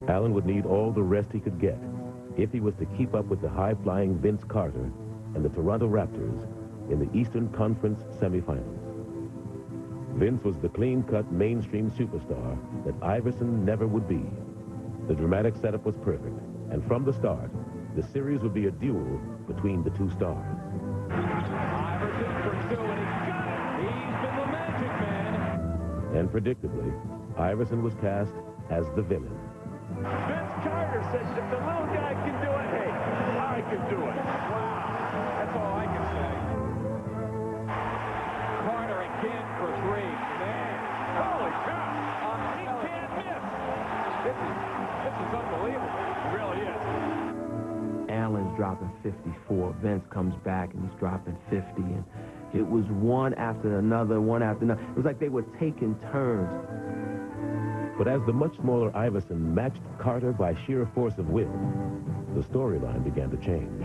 Allen would need all the rest he could get if he was to keep up with the high-flying Vince Carter and the Toronto Raptors in the Eastern Conference semifinals. Vince was the clean-cut mainstream superstar that Iverson never would be. The dramatic setup was perfect, and from the start, the series would be a duel between the two stars. Iverson pursuing, he got it! He's been the magic man! And predictably, Iverson was cast as the villain. Vince Carter says if the little guy can do it, hey, I can do it. Wow, that's all I can say. Carter again for three. Man, holy cow! He can't miss. This is unbelievable. It really is. Allen's dropping 54. Vince comes back and he's dropping 50. And it was one after another, one after another. It was like they were taking turns. But as the much smaller Iverson matched Carter by sheer force of will, the storyline began to change.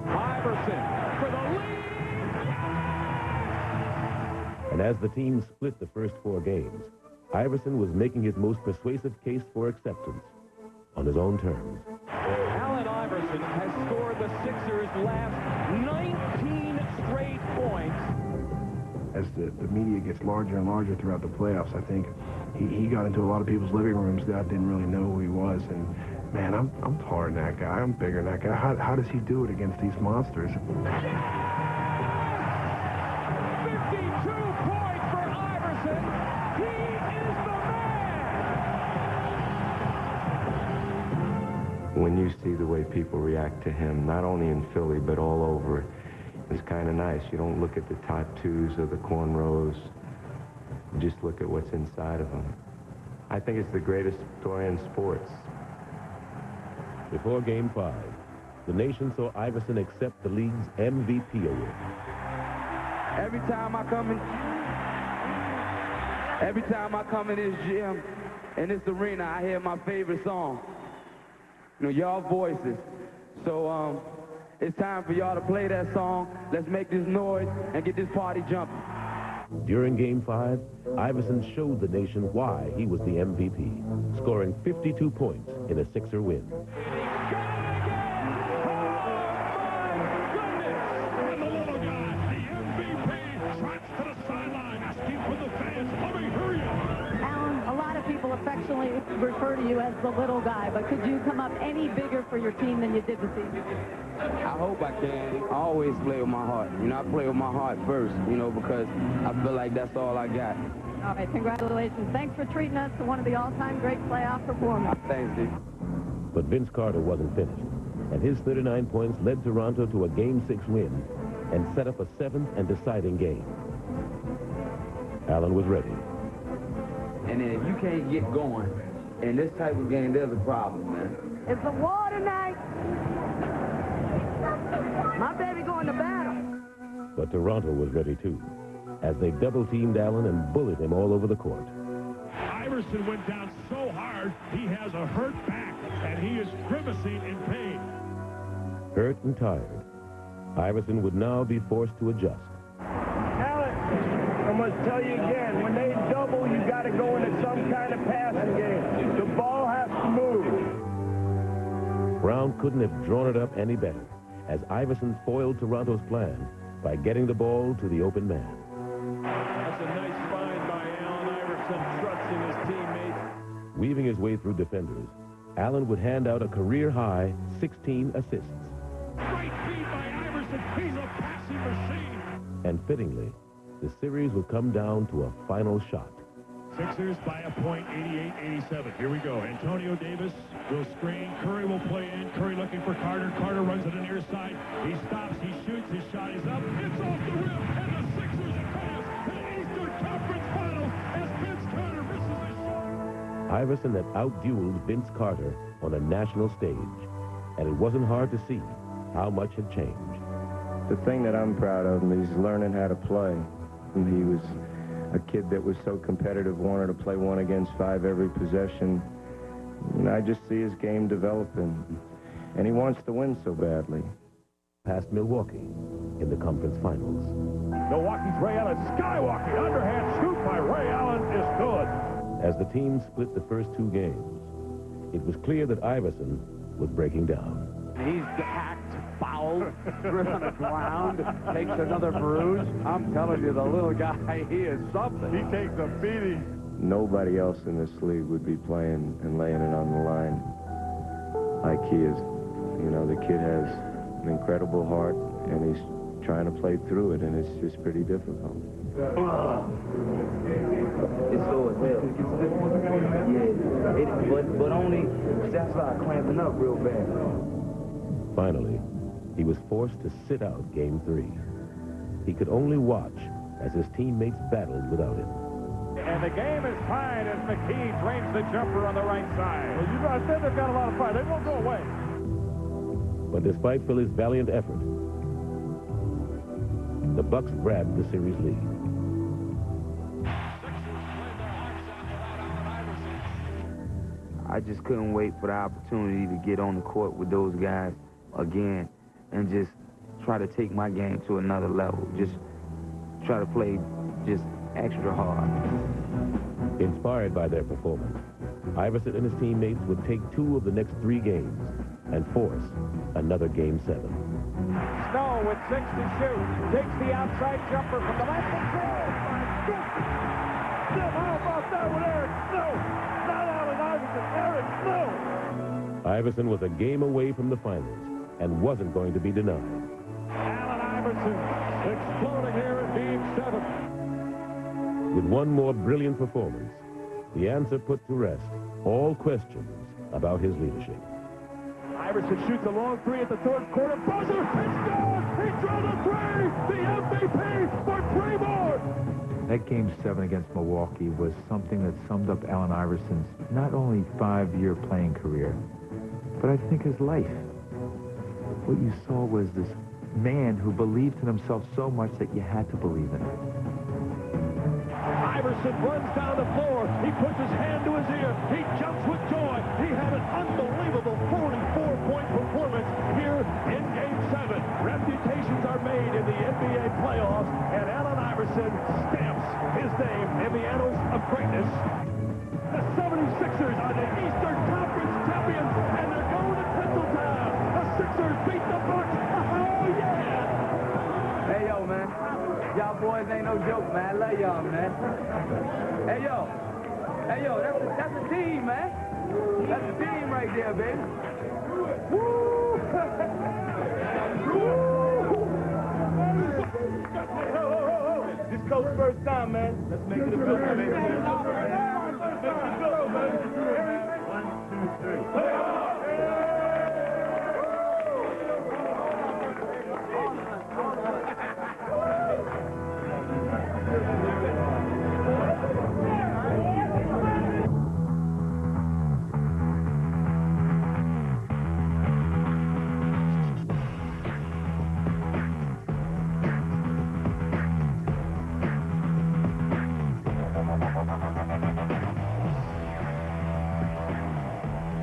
Iverson for the lead! And as the team split the first 4 games, Iverson was making his most persuasive case for acceptance on his own terms. Allen Iverson has scored the Sixers' last 19 straight points. As the media gets larger and larger throughout the playoffs, I think he got into a lot of people's living rooms that didn't really know who he was. And, man, I'm taller than that guy. I'm bigger than that guy. How does he do it against these monsters? 52 points for Iverson. He is the man. When you see the way people react to him, not only in Philly, but all over, it's kind of nice. You don't look at the tattoos or the cornrows. You just look at what's inside of him. I think it's the greatest story in sports. Before Game 5, the nation saw Iverson accept the league's MVP award. Every time I come in this gym, in this arena, I hear my favorite song. You know, y'all voices. So, it's time for y'all to play that song. Let's make this noise and get this party jumping. During Game 5, Iverson showed the nation why he was the MVP, scoring 52 points in a Sixer win. Affectionately refer to you as the little guy, but could you come up any bigger for your team than you did this evening? I hope I can. I always play with my heart. You know, I play with my heart first, you know, because I feel like that's all I got. All right, congratulations. Thanks for treating us to one of the all-time great playoff performances. Thanks, Steve. But Vince Carter wasn't finished, and his 39 points led Toronto to a Game 6 win and set up a 7th and deciding game. Allen was ready. And then if you can't get going in this type of game, there's a problem, man. It's the war tonight. My baby going to battle. But Toronto was ready too, as they double-teamed Allen and bullied him all over the court. Iverson went down so hard, he has a hurt back, and he is grimacing in pain. Hurt and tired, Iverson would now be forced to adjust. Allen, I must tell you again, when they double, you got to go into some kind of passing game. The ball has to move. Brown couldn't have drawn it up any better, as Iverson foiled Toronto's plan by getting the ball to the open man. That's a nice find by Allen Iverson, trusting his teammates. Weaving his way through defenders, Allen would hand out a career-high 16 assists. Great feed by Iverson. He's a passing machine. And fittingly, the series will come down to a final shot. Sixers by a point, 88-87. Here we go. Antonio Davis will screen. Curry will play in. Curry looking for Carter. Carter runs to the near side. He stops. He shoots. His shot is up. It's off the rim. And the Sixers advance to the Eastern Conference Finals as Vince Carter misses the shot. Iverson had outdueled Vince Carter on a national stage, and it wasn't hard to see how much had changed. The thing that I'm proud of him is learning how to play. He was a kid that was so competitive, wanted to play 1 against 5 every possession. And I just see his game developing, and he wants to win so badly. Past Milwaukee in the conference finals. Milwaukee's Ray Allen skywalking. Underhand scoop by Ray Allen is good. As the team split the first 2 games, it was clear that Iverson was breaking down. He's hacked, fouled, driven on the ground, takes another bruise. I'm telling you, the little guy, he is something. He takes a beating. Nobody else in this league would be playing and laying it on the line like he is. You know, the kid has an incredible heart, and he's trying to play through it, and it's just pretty difficult. It's so as hell. Yeah, but only that's like cramping up real bad. Finally, he was forced to sit out Game 3. He could only watch as his teammates battled without him. And the game is tied as McKee drains the jumper on the right side. Well, you guys said they've got a lot of fight. They won't go away. But despite Philly's valiant effort, the Bucks grabbed the series lead. I just couldn't wait for the opportunity to get on the court with those guys again and just try to take my game to another level. Just try to play just extra hard. Inspired by their performance, Iverson and his teammates would take 2 of the next 3 games and force another Game 7. Snow with 6 to shoot. Takes the outside jumper from the left and goes. My goodness. Jim, how about that with Eric Snow? Not Allen Iverson, Eric Snow. Iverson was a game away from the finals and wasn't going to be denied. Allen Iverson exploding here in Game 7. With one more brilliant performance, the answer put to rest all questions about his leadership. Iverson shoots a long 3 at the third quarter. Buzzer, it's gone! He drilled a 3! The MVP for 3 more! That Game 7 against Milwaukee was something that summed up Allen Iverson's not only 5-year playing career, but I think his life. What you saw was this man who believed in himself so much that you had to believe in him. Iverson runs down the floor. He puts his hand to his ear. He jumps with joy. He had an unbelievable 44-point performance here in Game 7. Reputations are made in the NBA playoffs, and Allen Iverson stamps his name in the annals of greatness. The 76ers are the Eastern Conference champions, and they're going to Tinseltown. The Sixers beat the Bucks. Oh, yeah! Hey, yo, man. Y'all boys ain't no joke, man. Love y'all, man. Hey, yo. Hey, yo, that's a team, man. That's a team right there, baby. Woo! This coach's first time, man. Let's make it a good one, baby. Let's make it a good one, man. 1, 2, 3.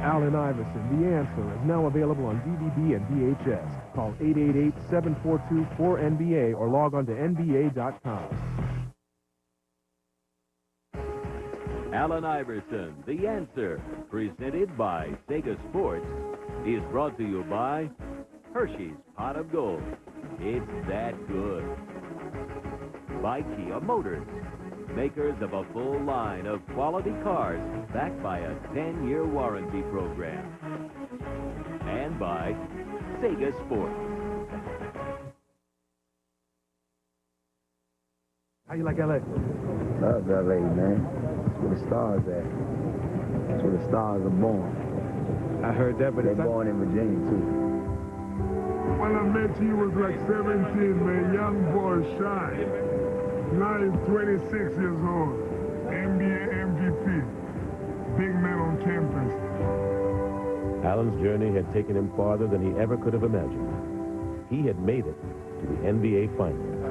Allen Iverson, The Answer, is now available on DVD and VHS. Call 888-742-4NBA or log on to NBA.com. Allen Iverson, The Answer, presented by Sega Sports, is brought to you by Hershey's Pot of Gold. It's that good. By Kia Motors, makers of a full line of quality cars backed by a 10-year warranty program. And by Sega Sports. How you like L.A.? Love L.A., man. That's where the stars at. That's where the stars are born. I heard that, but They're born in Virginia, too. When I met you, was like 17, man. Young boy, shy. Now he's 26 years old. NBA MVP. Big man on campus. Allen's journey had taken him farther than he ever could have imagined. He had made it to the NBA Finals,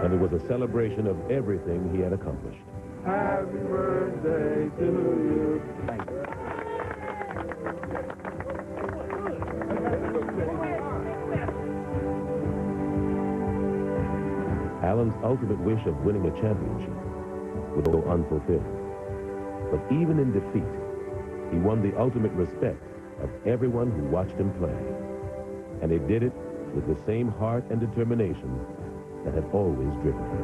and it was a celebration of everything he had accomplished. Happy birthday to you. Thank you. Allen's ultimate wish of winning a championship would go unfulfilled. But even in defeat, He won the ultimate respect of everyone who watched him play. And he did it with the same heart and determination that had always driven him.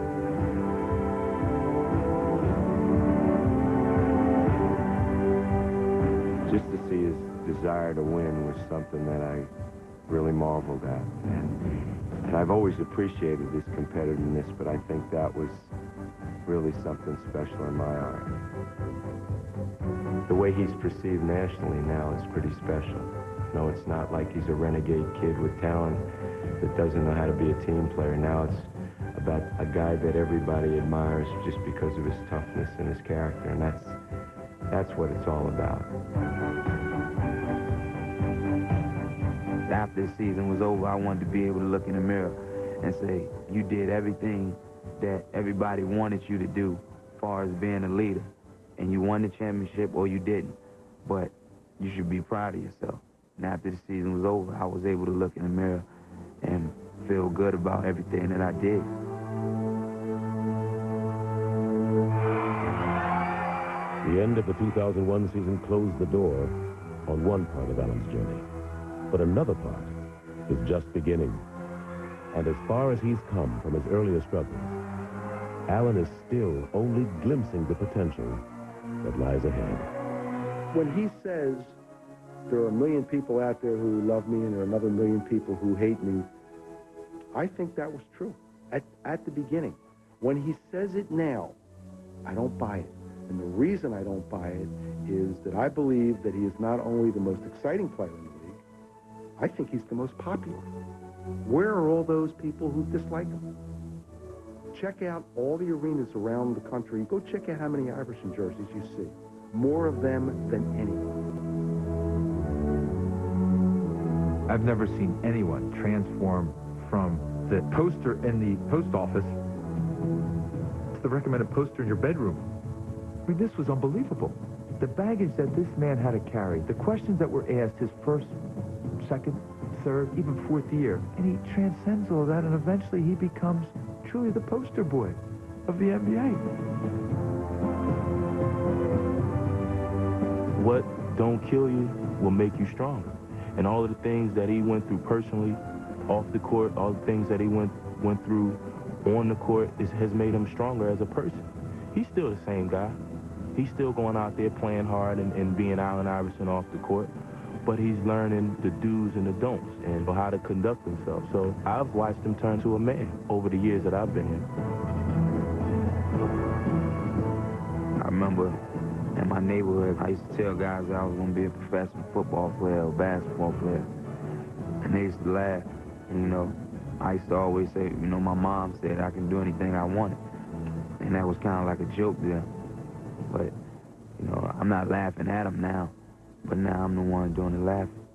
Just to see his desire to win was something that I really marveled at. And I've always appreciated his competitiveness, but I think that was really something special in my eye. The way he's perceived nationally now is pretty special. No, it's not like he's a renegade kid with talent that doesn't know how to be a team player. Now it's about a guy that everybody admires just because of his toughness and his character, and that's what it's all about. After the season was over, I wanted to be able to look in the mirror and say, you did everything that everybody wanted you to do as far as being a leader. And you won the championship or you didn't. But you should be proud of yourself. And after the season was over, I was able to look in the mirror and feel good about everything that I did. The end of the 2001 season closed the door on one part of Allen's journey. But another part is just beginning. And as far as he's come from his earlier struggles, Allen is still only glimpsing the potential that lies ahead. When he says, there are a million people out there who love me and there are another million people who hate me, I think that was true at the beginning. When he says it now, I don't buy it. And the reason I don't buy it is that I believe that he is not only the most exciting player in the league, I think he's the most popular. Where are all those people who dislike him? Check out all the arenas around the country. Go check out how many Iverson jerseys you see. More of them than any. I've never seen anyone transform from the poster in the post office to the recommended poster in your bedroom. I mean, this was unbelievable. The baggage that this man had to carry, the questions that were asked his first, second, third, even fourth year, and he transcends all that, and eventually he becomes truly the poster boy of the NBA. What don't kill you will make you stronger. And all of the things that he went through personally, off the court, all the things that he went through on the court has made him stronger as a person. He's still the same guy. He's still going out there playing hard and being Allen Iverson off the court. But he's learning the do's and the don'ts and how to conduct himself. So I've watched him turn to a man over the years that I've been here. I remember in my neighborhood, I used to tell guys that I was going to be a professional football player or basketball player. And they used to laugh. And, you know, I used to always say, you know, my mom said I can do anything I wanted. And that was kind of like a joke then. But, you know, I'm not laughing at them now. But now I'm the one doing the laughing.